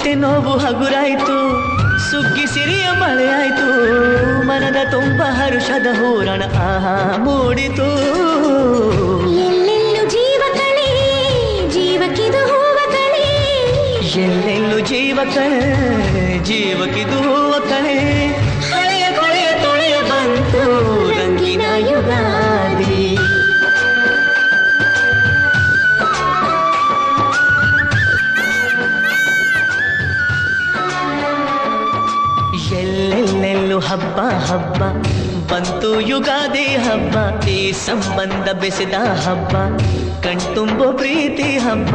ಹೊಟ್ಟೆ ನೋವು ಹಗುರಾಯ್ತು, ಸುಗ್ಗಿ ಸಿರಿಯ ಮಳೆ ಆಯ್ತು, ಮನದ ತುಂಬ ಹರುಷದ ಹೂರಣ ಆಹಾ ಮೂಡಿತು. ಎಲ್ಲೆಲ್ಲೂ ಜೀವ ಕಳೆ, ಜೀವಕ್ಕಿದು ಹೂವ ಕಳೆ, ಎಲ್ಲೆಲ್ಲೂ ಜೀವ ಕಳೆ, ಜೀವಕ್ಕಿದು ಹೂವ ಕಳೆ. ಹಳೆಯ ಕೊಳೆಯ ತೊಳೆಯ ಬಂತು ರಂಗಿನ ಯುಗಾದಿ. ಎಲ್ಲೆಲ್ಲೆಲ್ಲೂ ಹಬ್ಬ ಹಬ್ಬ ಬಂತು ಯುಗಾದಿ ಹಬ್ಬ, ಈ ಸಂಬಂಧ ಬೆಸೆದ ಹಬ್ಬ, ಕಣ್ತುಂಬೋ ಪ್ರೀತಿ ಹಬ್ಬ.